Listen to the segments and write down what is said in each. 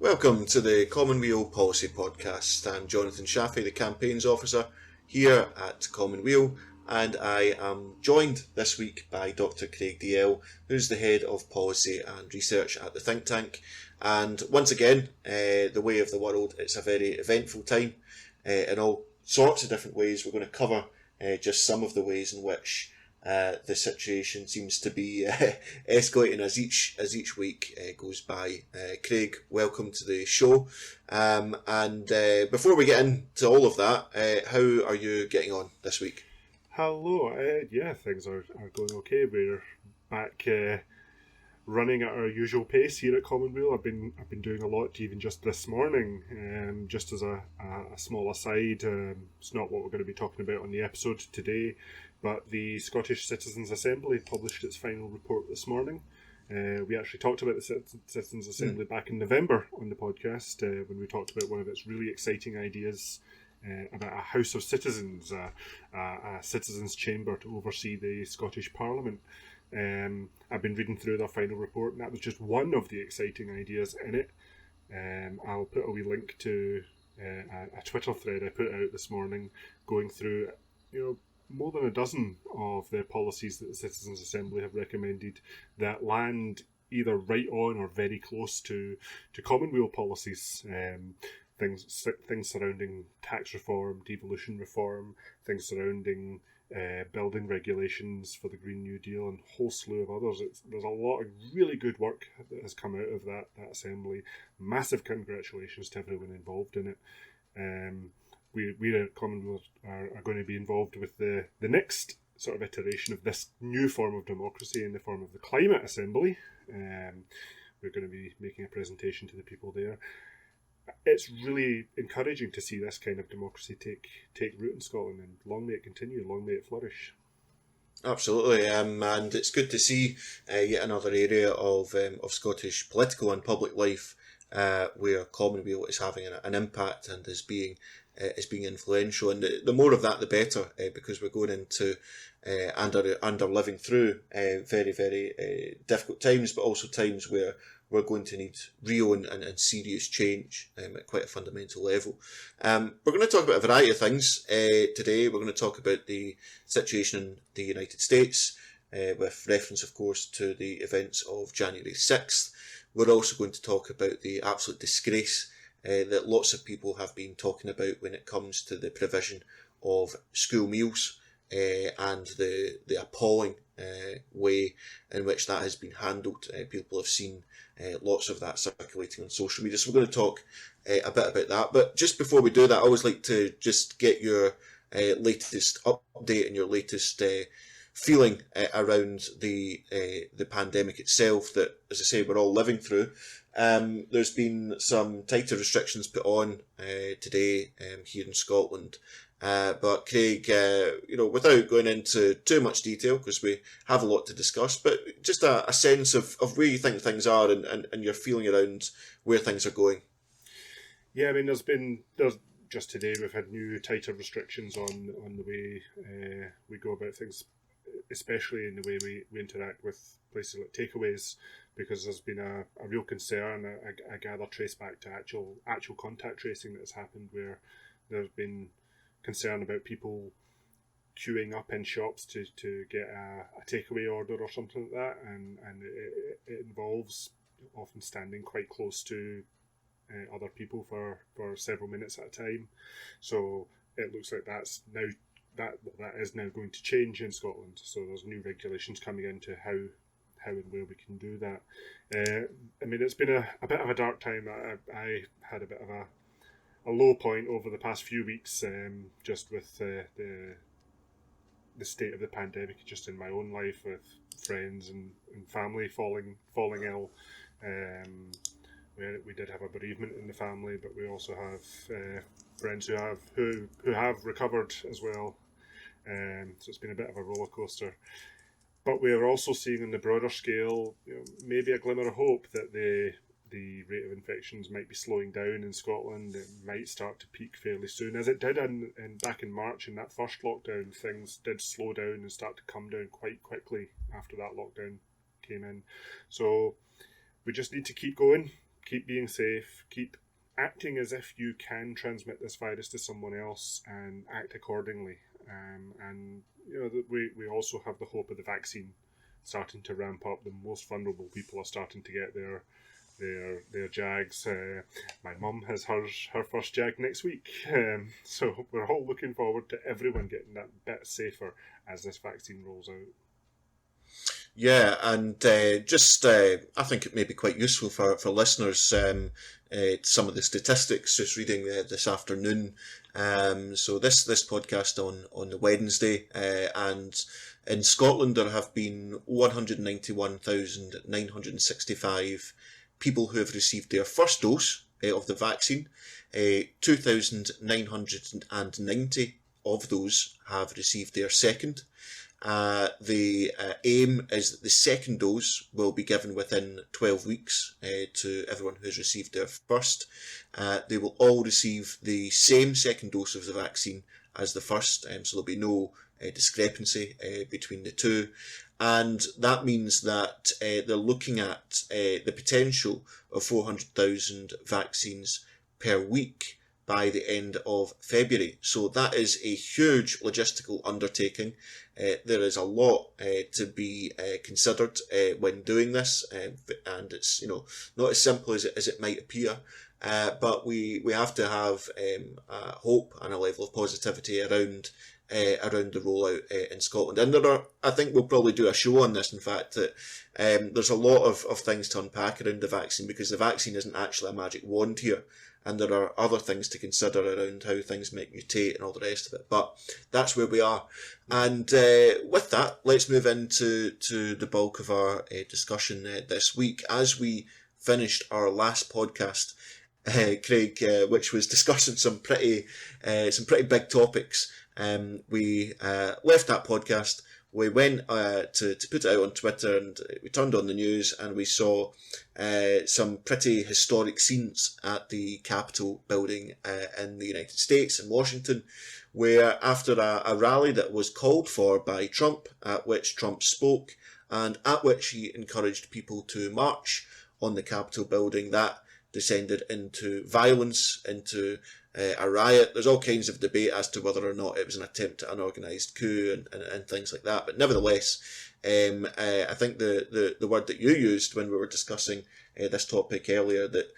Welcome to the Common Weal Policy Podcast. I'm Jonathon, Shafi, the Campaigns Officer here at Common Weal, and I am joined this week by Dr. Craig Dalzell, who's the Head of Policy and Research at the think tank. And once again, the way of the world, it's a very eventful time in all sorts of different ways. We're going to cover just some of the ways in which the situation seems to be escalating as each week goes by. Craig, welcome to the show. And before we get into all of that, how are you getting on this week? Hello. Things are going okay. We're back running at our usual pace here at Common Weal. I've been doing a lot even just this morning. Just as a small aside, it's not what we're going to be talking about on the episode today, but the Scottish Citizens' Assembly published its final report this morning. We actually talked about the Citizens' Assembly back in November on the podcast when we talked about one of its really exciting ideas about a House of Citizens, a citizens' chamber to oversee the Scottish Parliament. I've been reading through their final report, and that was just one of the exciting ideas in it. I'll put a wee link to a Twitter thread I put out this morning, going through, more than a dozen of the policies that the Citizens' Assembly have recommended that land either right on or very close to Common Weal policies. Things surrounding tax reform, devolution reform, things surrounding building regulations for the Green New Deal, and a whole slew of others. There's a lot of really good work that has come out of that assembly. Massive congratulations to everyone involved in it. We at Common Weal are going to be involved with the next sort of iteration of this new form of democracy in the form of the Climate Assembly. We're going to be making a presentation to the people there. It's really encouraging to see this kind of democracy take root in Scotland, and long may it continue, long may it flourish. Absolutely, and it's good to see yet another area of Scottish political and public life where Common Weal is having an impact and is being influential, and the more of that the better, because we're going into and are living through very, very difficult times, but also times where we're going to need real and serious change at quite a fundamental level. We're going to talk about a variety of things today. We're going to talk about the situation in the United States, with reference, of course, to the events of January 6th. We're also going to talk about the absolute disgrace that lots of people have been talking about when it comes to the provision of school meals and the appalling way in which that has been handled. People have seen lots of that circulating on social media. So we're going to talk a bit about that. But just before we do that, I always like to just get your latest update and your latest feeling around the pandemic itself that, as I say, we're all living through. There's been some tighter restrictions put on today here in Scotland. But Craig, without going into too much detail, because we have a lot to discuss, but just a sense of where you think things are and your feeling around where things are going. Yeah, I mean, there's just today we've had new tighter restrictions on the way we go about things, especially in the way we interact with places like takeaways, because there's been a real concern, I gather, traced back to actual contact tracing that has happened, where there's been concern about people queuing up in shops to get a takeaway order or something like that, and it involves often standing quite close to other people for several minutes at a time. So it looks like that is now going to change in Scotland. So there's new regulations coming into how and where we can do that. I mean, it's been a bit of a dark time. I had a bit of a low point over the past few weeks, just with the state of the pandemic, just in my own life, with friends and family falling ill. We did have a bereavement in the family, but we also have friends who have recovered as well. So it's been a bit of a roller coaster. But we are also seeing on the broader scale, maybe a glimmer of hope that the rate of infections might be slowing down in Scotland. It might start to peak fairly soon, as it did back in March in that first lockdown. Things did slow down and start to come down quite quickly after that lockdown came in. So we just need to keep going, keep being safe, keep acting as if you can transmit this virus to someone else, and act accordingly. And we also have the hope of the vaccine starting to ramp up. The most vulnerable people are starting to get their jags. My mum has her first jag next week, so we're all looking forward to everyone getting that bit safer as this vaccine rolls out. Yeah, and I think it may be quite useful for listeners, some of the statistics, just reading this afternoon. So this podcast on the Wednesday, and in Scotland there have been 191,965 people who have received their first dose of the vaccine. 2,990 of those have received their second. The aim is that the second dose will be given within 12 weeks to everyone who has received their first. They will all receive the same second dose of the vaccine as the first, so there'll be no discrepancy between the two. And that means that they're looking at the potential of 400,000 vaccines per week by the end of February. So that is a huge logistical undertaking. There is a lot to be considered when doing this, and it's not as simple as it might appear. But we have to have hope and a level of positivity around the rollout in Scotland. And I think we'll probably do a show on this, in fact, that there's a lot of things to unpack around the vaccine, because the vaccine isn't actually a magic wand here, and there are other things to consider around how things might mutate and all the rest of it. But that's where we are. And with that, let's move into the bulk of our discussion this week. As we finished our last podcast, Craig, which was discussing some pretty big topics, we left that podcast. We went to put it out on Twitter, and we turned on the news, and we saw some pretty historic scenes at the Capitol building in the United States, in Washington, where after a rally that was called for by Trump, at which Trump spoke, and at which he encouraged people to march on the Capitol building, that descended into violence, into a riot. There's all kinds of debate as to whether or not it was an attempt at an organised coup and things like that. But nevertheless, I think the word that you used when we were discussing this topic earlier, that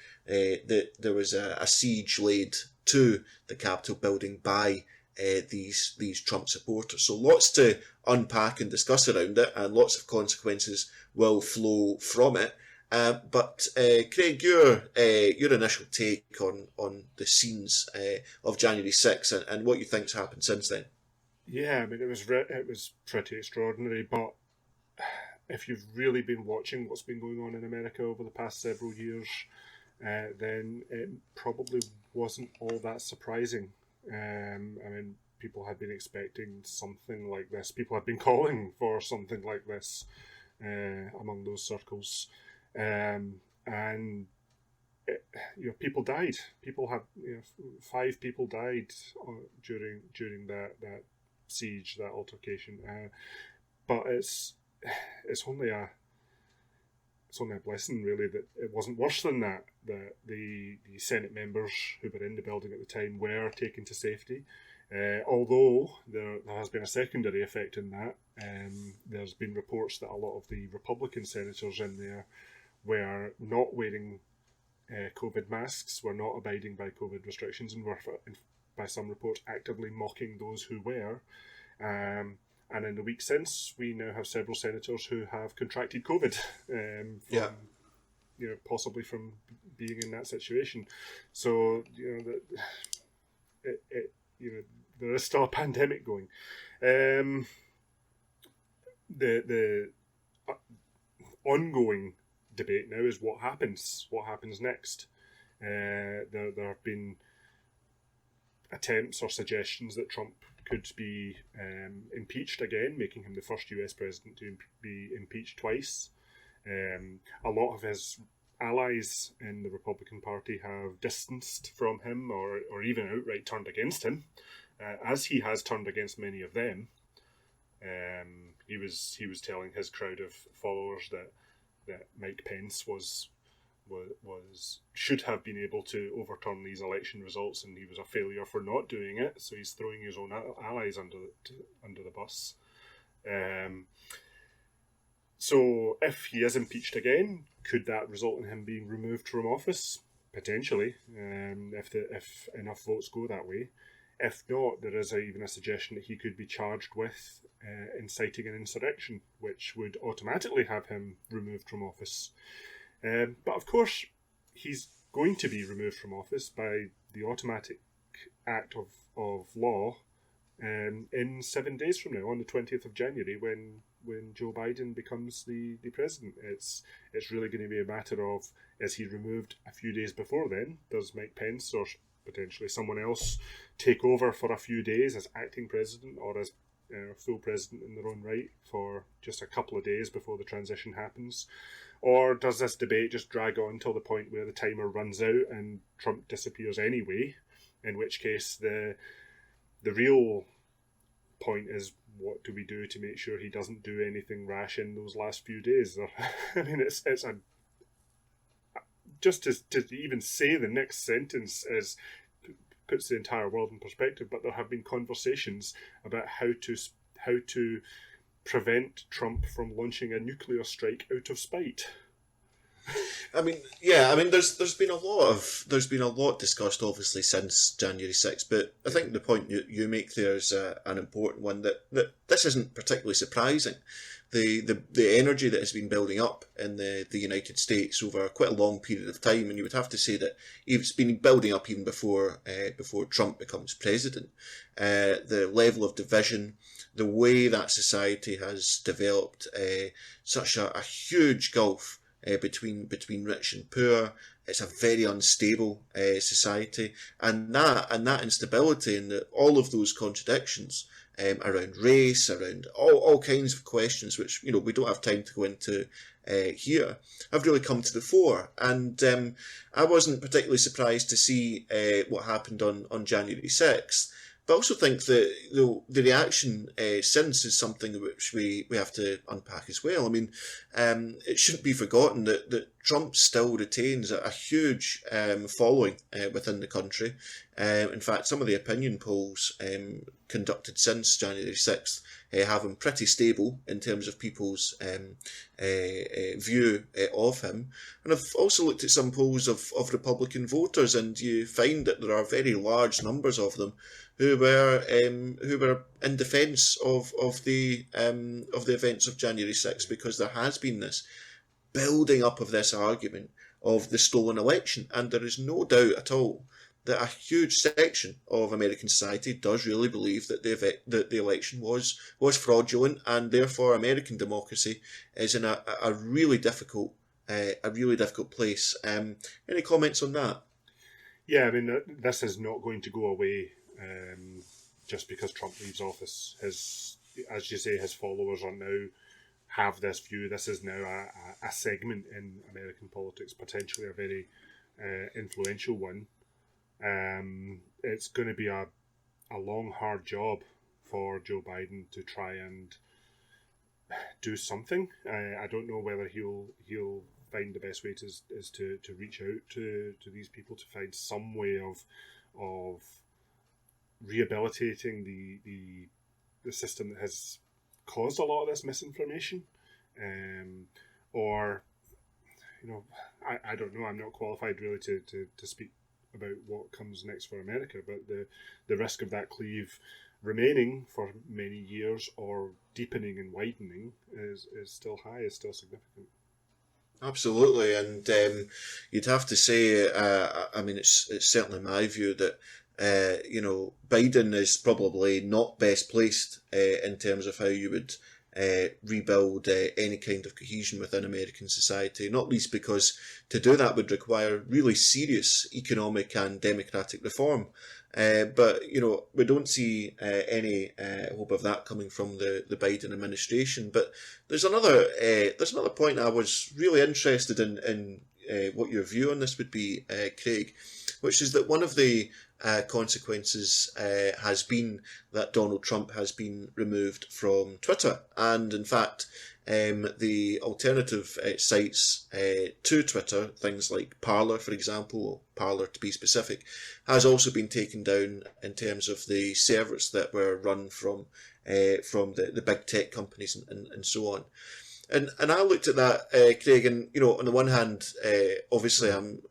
there was a siege laid to the Capitol building by these Trump supporters. So lots to unpack and discuss around it, and lots of consequences will flow from it. But Craig, your initial take on the scenes of January 6th and what you think's happened since then? Yeah, I mean, it was pretty extraordinary. But if you've really been watching what's been going on in America over the past several years, then it probably wasn't all that surprising. I mean, people had been expecting something like this. People had been calling for something like this among those circles. And people died. People have 5 people died during that siege, that altercation. But it's only a blessing, really, that it wasn't worse than that. That the Senate members who were in the building at the time were taken to safety. Although there has been a secondary effect in that. There's been reports that a lot of the Republican senators in there were not wearing COVID masks, were not abiding by COVID restrictions, and were, by some reports, actively mocking those who were. And in the week since, we now have several senators who have contracted COVID, possibly from being in that situation. So there is still a pandemic going. The ongoing debate now is what happens next. There have been attempts or suggestions that Trump could be impeached again, making him the first US president to be impeached twice. A lot of his allies in the Republican Party have distanced from him or even outright turned against him, as he has turned against many of them. He was telling his crowd of followers that Mike Pence was should have been able to overturn these election results, and he was a failure for not doing it. So he's throwing his own allies under the bus. So if he is impeached again, could that result in him being removed from office? Potentially, if enough votes go that way. If not, there is even a suggestion that he could be charged with inciting an insurrection, which would automatically have him removed from office. But of course, he's going to be removed from office by the automatic act of law in 7 days from now, on the 20th of January, when Joe Biden becomes the president. It's really going to be a matter of, is he removed a few days before then? Does Mike Pence or potentially someone else take over for a few days as acting president or as full president in their own right for just a couple of days before the transition happens? Or does this debate just drag on till the point where the timer runs out and Trump disappears anyway? In which case the real point is, what do we do to make sure he doesn't do anything rash in those last few days? I mean, it's a just to even say the next sentence puts the entire world in perspective. But there have been conversations about how to prevent Trump from launching a nuclear strike out of spite. I mean, yeah. I mean, there's been a lot discussed, obviously, since January 6th. But I think the point you make there is an important one, that this isn't particularly surprising. The energy that has been building up in the United States over quite a long period of time, and you would have to say that it's been building up even before Trump becomes president. The level of division, the way that society has developed, such a huge gulf between rich and poor. It's a very unstable society, and that instability and all of those contradictions around race, around all kinds of questions, which we don't have time to go into here, have really come to the fore. And I wasn't particularly surprised to see what happened on January 6th. But I also think that the reaction since is something which we have to unpack as well. I mean, it shouldn't be forgotten that Trump still retains a huge following within the country. In fact, some of the opinion polls conducted since January 6th have him pretty stable in terms of people's view of him. And I've also looked at some polls of Republican voters, and you find that there are very large numbers of them who were in defence of the events of January 6th, because there has been this building up of this argument of the stolen election, and there is no doubt at all that a huge section of American society does really believe that the election was fraudulent, and therefore American democracy is in a really difficult place. Any comments on that? Yeah, I mean, this is not going to go away just because Trump leaves office. As you say, his followers are now have this view. This is now a segment in American politics, potentially a very influential one. It's going to be a long, hard job for Joe Biden to try and do something. I don't know whether he'll find the best way is to reach out to these people to find some way of rehabilitating the system that has caused a lot of this misinformation, or I don't know. I'm not qualified really to speak about what comes next for America, but the risk of that cleave remaining for many years or deepening and widening is still high, is still significant. Absolutely, and you'd have to say, I mean, it's certainly my view that Biden is probably not best placed in terms of how you would rebuild any kind of cohesion within American society, not least because to do that would require really serious economic and democratic reform. But we don't see any hope of that coming from the Biden administration. But there's another point I was really interested in what your view on this would be, Craig, which is that one of the consequences has been that Donald Trump has been removed from Twitter, and in fact the alternative sites to Twitter, things like Parler, for example, or Parler to be specific, has also been taken down in terms of the servers that were run from the big tech companies and so on. And I looked at that, Craig, and on the one hand, obviously I'm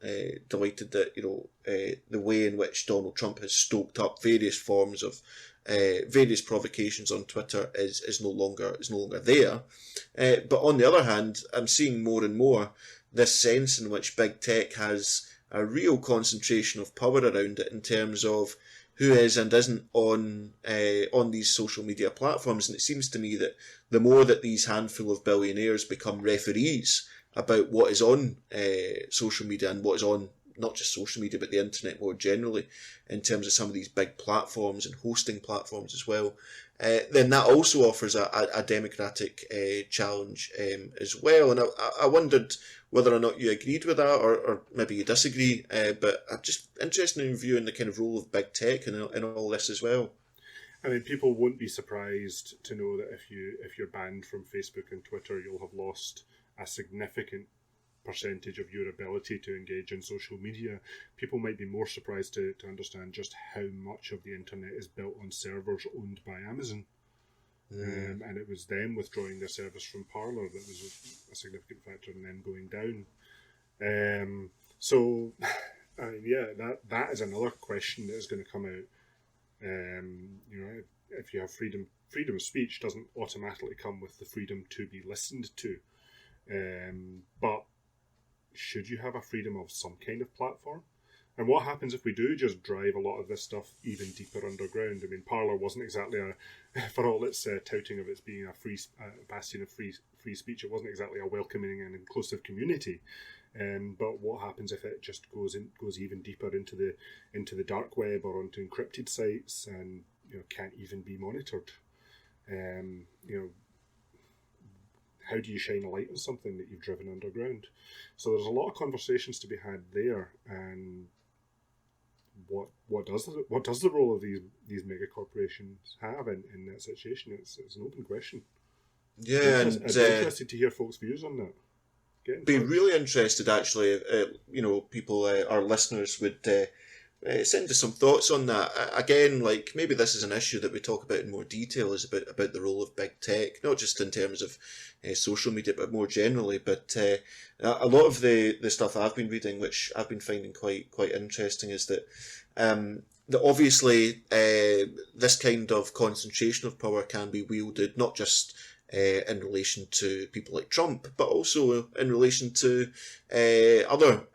delighted that the way in which Donald Trump has stoked up various forms of various provocations on Twitter is no longer there. But on the other hand, I'm seeing more and more this sense in which big tech has a real concentration of power around it in terms of who is and isn't on these social media platforms. And it seems to me that the more that these handful of billionaires become referees about what is on social media and what is on not just social media but the internet more generally, in terms of some of these big platforms and hosting platforms as well, then that also offers a democratic challenge as well. And I wondered whether or not you agreed with that, or maybe you disagree, but I'm just interested in your view on the kind of role of big tech in all this as well. I mean, people won't be surprised to know that if you're banned from Facebook and Twitter, you'll have lost a significant percentage of your ability to engage in social media. People might be more surprised to understand just how much of the internet is built on servers owned by Amazon. And it was them withdrawing their service from Parler that was a significant factor in them going down. So, I mean, yeah, that is another question that is going to come out. If you have freedom of speech doesn't automatically come with the freedom to be listened to. But should you have a freedom of some kind of platform? And what happens if we do just drive a lot of this stuff even deeper underground? I mean, Parler wasn't exactly for all its touting of its being a free bastion of free speech, it wasn't exactly a welcoming and inclusive community. But what happens if it just goes even deeper into the dark web or onto encrypted sites and can't even be monitored? How do you shine a light on something that you've driven underground? So there's a lot of conversations to be had there, and what does the role of these mega corporations have in that situation? It's an open question. Yeah, I'd be interested to hear folks' views on that. Be really interested actually. People, our listeners would send us some thoughts on that. Again, like maybe this is an issue that we talk about in more detail, is about the role of big tech, not just in terms of social media, but more generally. But a lot of the stuff I've been reading, which I've been finding quite interesting, is that that obviously this kind of concentration of power can be wielded not just in relation to people like Trump, but also in relation to other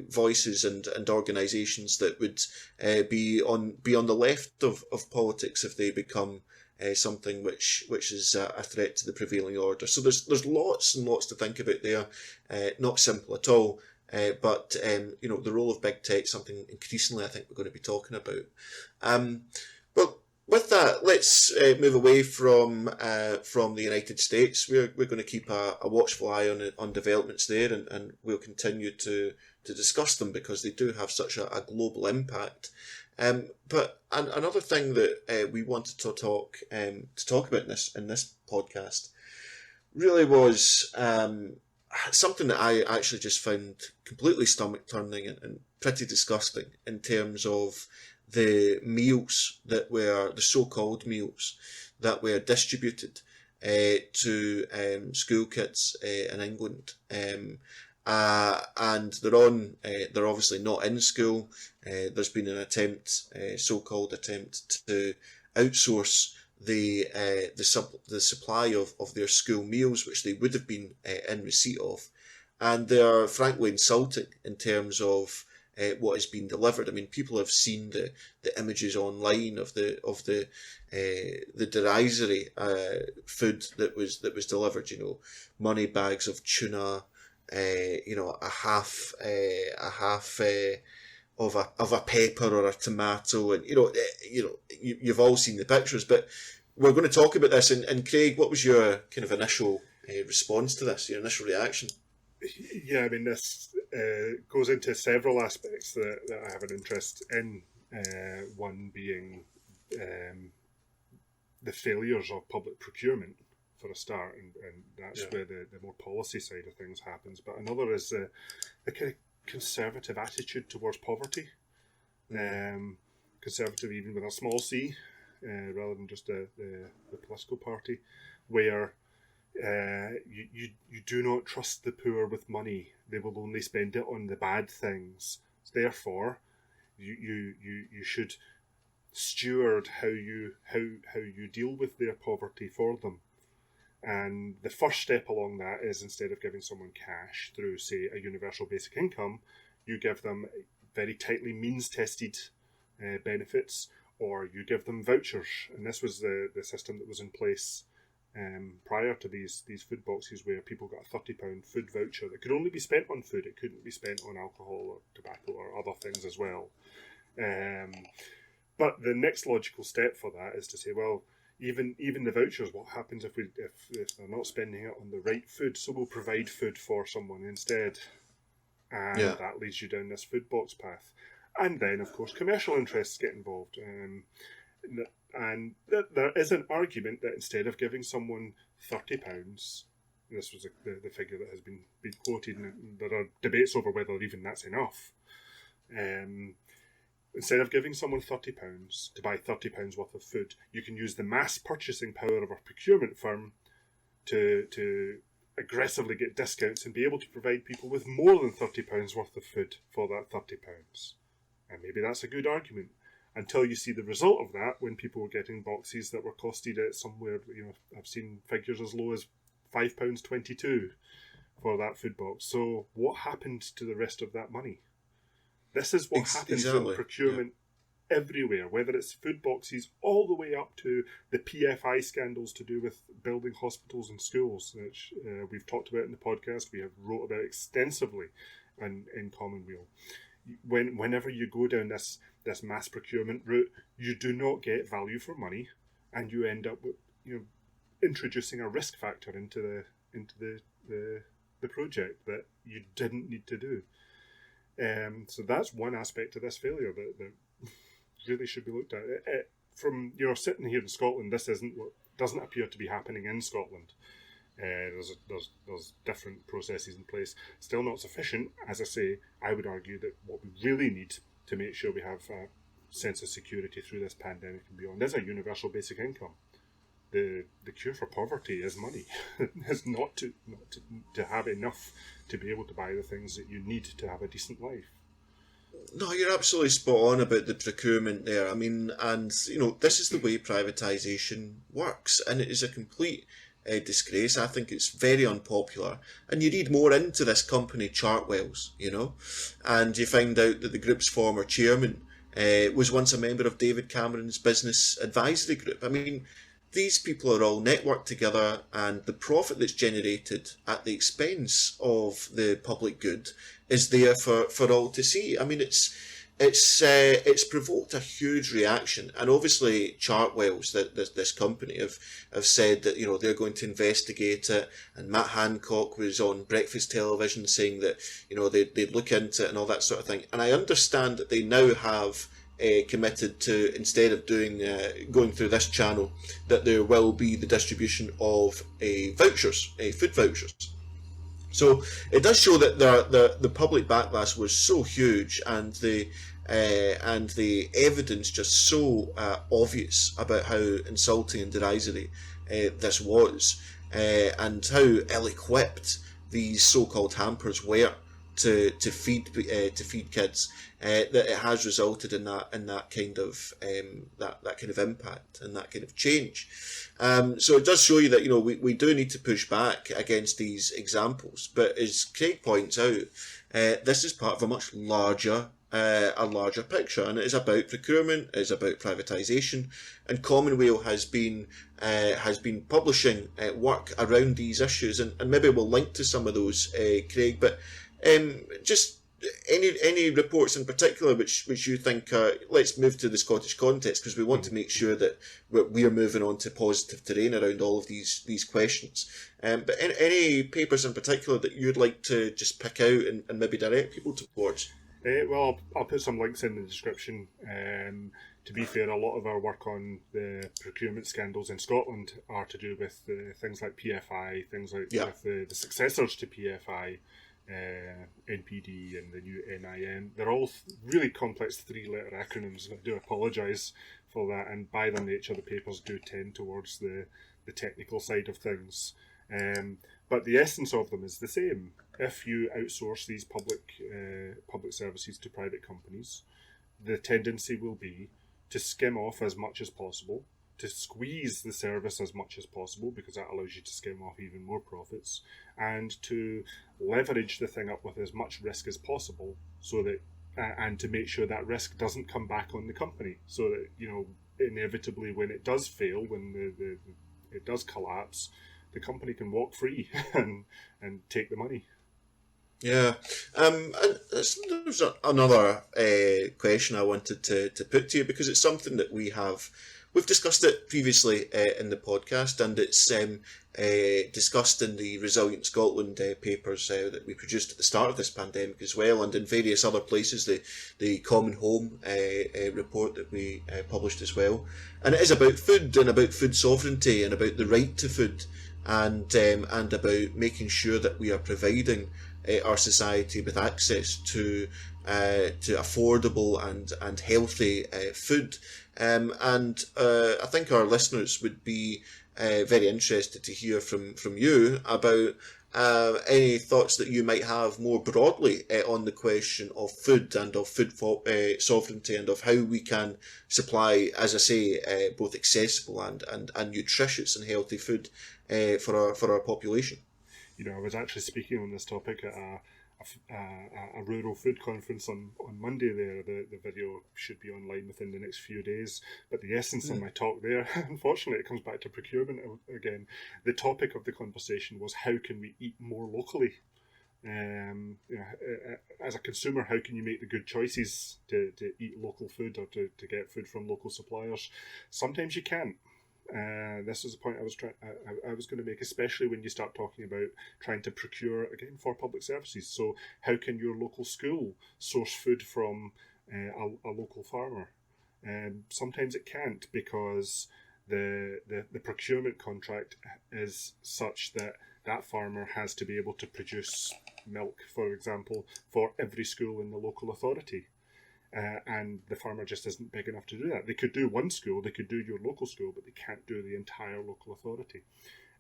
voices and organisations that would be on the left of politics if they become something which is a threat to the prevailing order. So there's lots and lots to think about there. Not simple at all. But the role of big tech, something increasingly I think we're going to be talking about. Well, with that, let's move away from the United States. We're going to keep a watchful eye on developments there, and we'll continue to discuss them because they do have such a global impact. But another thing that we wanted to talk about in this podcast really was something that I actually just found completely stomach-turning and pretty disgusting in terms of the meals that were, the so-called meals that were distributed to school kids in England. And they're obviously not in school. There's been an attempt, so-called attempt, to outsource the supply of their school meals, which they would have been in receipt of, and they are frankly insulting in terms of what has been delivered. I mean, people have seen the images online of the derisory food that was delivered. Money bags of tuna, a half of a pepper or a tomato, and you've all seen the pictures. But we're going to talk about this. And Craig, what was your kind of initial response to this? Your initial reaction? Yeah, I mean, this goes into several aspects that I have an interest in. One being the failures of public procurement. for a start, and that's Yeah. where the more policy side of things happens. But another is the kind of conservative attitude towards poverty. Conservative even with a small c, rather than just the political party, where you do not trust the poor with money. They will only spend it on the bad things. Therefore, you should steward how you deal with their poverty for them. And the first step along that is, instead of giving someone cash through, say, a universal basic income, you give them very tightly means-tested benefits, or you give them vouchers. And this was the system that was in place prior to these food boxes, where people got a £30 food voucher that could only be spent on food. It couldn't be spent on alcohol or tobacco or other things as well. But the next logical step for that is to say, well, even the vouchers, what happens if they're not spending it on the right food? So we'll provide food for someone instead. And that leads you down this food box path. And then, of course, commercial interests get involved. And there is an argument that instead of giving someone £30, this was the figure that has been quoted, and there are debates over whether even that's enough. Instead of giving someone £30 to buy £30 worth of food, you can use the mass purchasing power of a procurement firm to aggressively get discounts and be able to provide people with more than £30 worth of food for that £30. And maybe that's a good argument, until you see the result of that when people were getting boxes that were costed at somewhere, I've seen figures as low as £5.22 for that food box. So what happened to the rest of that money? This is what happens in procurement everywhere, whether it's food boxes all the way up to the PFI scandals to do with building hospitals and schools, which we've talked about in the podcast. We have wrote about extensively in Common Weal. Whenever you go down this mass procurement route, you do not get value for money, and you end up with introducing a risk factor into the project that you didn't need to do. So that's one aspect of this failure that really should be looked at. From sitting here in Scotland, this doesn't appear to be happening in Scotland. There's different processes in place. Still not sufficient. As I say, I would argue that what we really need to make sure we have a sense of security through this pandemic and beyond is a universal basic income. The cure for poverty is money. Is not to have enough to be able to buy the things that you need to have a decent life. No, you're absolutely spot on about the procurement there. I mean, and this is the way privatisation works, and it is a complete disgrace. I think it's very unpopular, and you read more into this company, Chartwell's, and you find out that the group's former chairman was once a member of David Cameron's business advisory group. I mean, these people are all networked together, and the profit that's generated at the expense of the public good is there for all to see. I mean, it's provoked a huge reaction, and obviously Chartwell's, this company, have said that they're going to investigate it. And Matt Hancock was on breakfast television saying that they'd look into it and all that sort of thing. And I understand that they now have committed to, instead of going through this channel, that there will be the distribution of food vouchers. So it does show that the public backlash was so huge, and the evidence just so obvious about how insulting and derisory this was, and how ill-equipped these so-called hampers were to feed kids, that it has resulted in that kind of impact and that kind of change. So it does show you that we do need to push back against these examples. But as Craig points out, this is part of a much larger picture, and it is about procurement, it is about privatisation, and Common Weal has been publishing work around these issues, and maybe we'll link to some of those, Craig. But just any reports in particular which you think let's move to the Scottish context, because we want to make sure that we're moving on to positive terrain around all of these questions. But any papers in particular that you'd like to just pick out and maybe direct people towards? Well, I'll put some links in the description. To be fair, a lot of our work on the procurement scandals in Scotland are to do with things like PFI, things like with the successors to PFI, NPD and the new NIN. They're all really complex three-letter acronyms, and I do apologise for that, and by their nature the papers do tend towards the technical side of things. But the essence of them is the same. If you outsource these public services to private companies, the tendency will be to skim off as much as possible, to squeeze the service as much as possible, because that allows you to skim off even more profits, and to leverage the thing up with as much risk as possible, so that and to make sure that risk doesn't come back on the company, so that, you know, inevitably when it does fail, when it does collapse, the company can walk free and take the money. Yeah, and there's another question I wanted to put to you, because it's something that we've discussed it previously in the podcast, and it's discussed in the Resilient Scotland papers that we produced at the start of this pandemic as well, and in various other places, the Common Home report that we published as well. And it is about food, and about food sovereignty, and about the right to food, and about making sure that we are providing our society with access to affordable and healthy food. And I think our listeners would be very interested to hear from you about any thoughts that you might have more broadly on the question of food, and of food sovereignty, and of how we can supply, as I say, both accessible and nutritious and healthy food for our population. You know, I was actually speaking on this topic at a rural food conference on Monday there. The video should be online within the next few days. But the essence of my talk there, unfortunately, it comes back to procurement again. The topic of the conversation was, how can we eat more locally? You know, as a consumer, how can you make the good choices to eat local food, or to get food from local suppliers? Sometimes you can't. This was the point I was going to make, especially when you start talking about trying to procure, again, for public services. So how can your local school source food from a local farmer? Sometimes it can't, because the procurement contract is such that that farmer has to be able to produce milk, for example, for every school in the local authority. And the farmer just isn't big enough to do that. They could do one school, they could do your local school, but they can't do the entire local authority.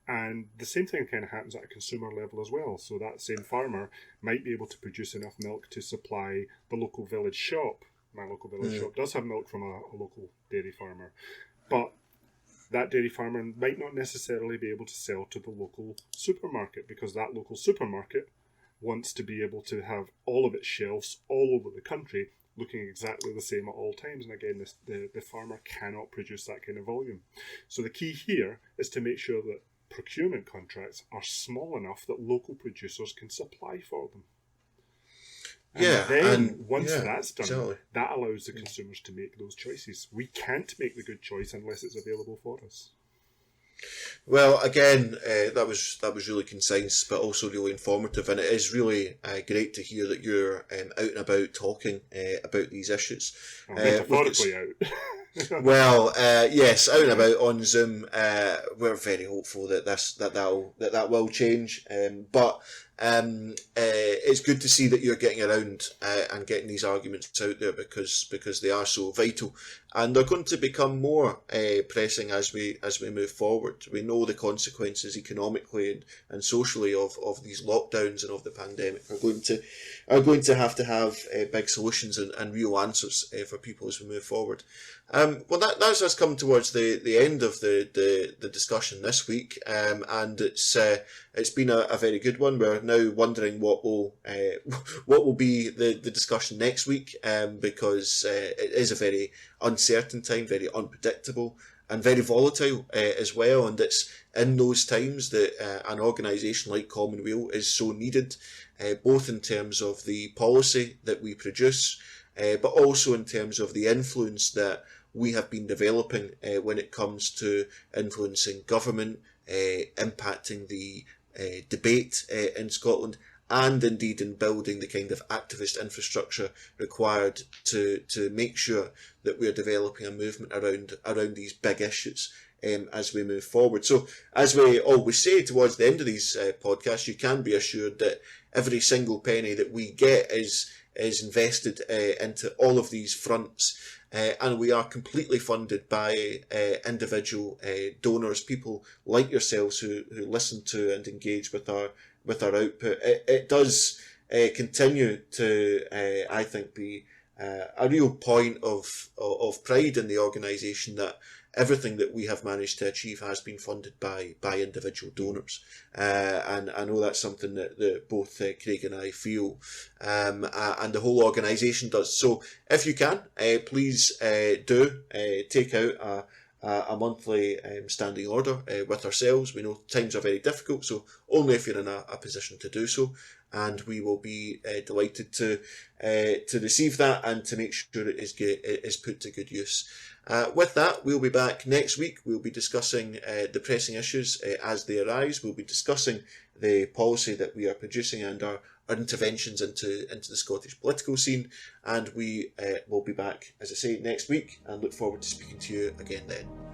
And the same thing kind of happens at a consumer level as well. So that same farmer might be able to produce enough milk to supply the local village shop. My local village shop does have milk from a local dairy farmer, but that dairy farmer might not necessarily be able to sell to the local supermarket, because that local supermarket wants to be able to have all of its shelves all over the country looking exactly the same at all times. And again, the farmer cannot produce that kind of volume. So the key here is to make sure that procurement contracts are small enough that local producers can supply for them. And once that's done, exactly, that allows the consumers to make those choices. We can't make the good choice unless it's available for us. Well, again, that was really concise, but also really informative, and it is really great to hear that you're out and about talking about these issues. Metaphorically out. Well, yes, out and about on Zoom. We're very hopeful that that will change. But it's good to see that you're getting around and getting these arguments out there, because they are so vital, and they're going to become more pressing as we move forward. We know the consequences economically and socially of these lockdowns and of the pandemic are going to have big solutions and real answers for people as we move forward. Well, that's us come towards the end of the discussion this week, and it's been a very good one. We're now wondering what will be the discussion next week, because it is a very uncertain time, very unpredictable, and very volatile as well. And it's in those times that an organisation like Common Weal is so needed, both in terms of the policy that we produce, but also in terms of the influence that we have been developing when it comes to influencing government, impacting the debate in Scotland, and indeed in building the kind of activist infrastructure required to make sure that we are developing a movement around these big issues as we move forward. So, as we always say towards the end of these podcasts, you can be assured that every single penny that we get is invested into all of these fronts, and we are completely funded by individual donors, people like yourselves who listen to and engage with our output. It does continue to, I think, be a real point of pride in the organisation that everything that we have managed to achieve has been funded by individual donors, and I know that's something that both Craig and I feel, and the whole organisation does. So if you can, please do take out a monthly standing order with ourselves. We know times are very difficult, so only if you're in a position to do so, and we will be delighted to receive that and to make sure it is put to good use. With that, we'll be back next week. We'll be discussing the pressing issues as they arise. We'll be discussing the policy that we are producing and our interventions into the Scottish political scene. And we will be back, as I say, next week, and look forward to speaking to you again then.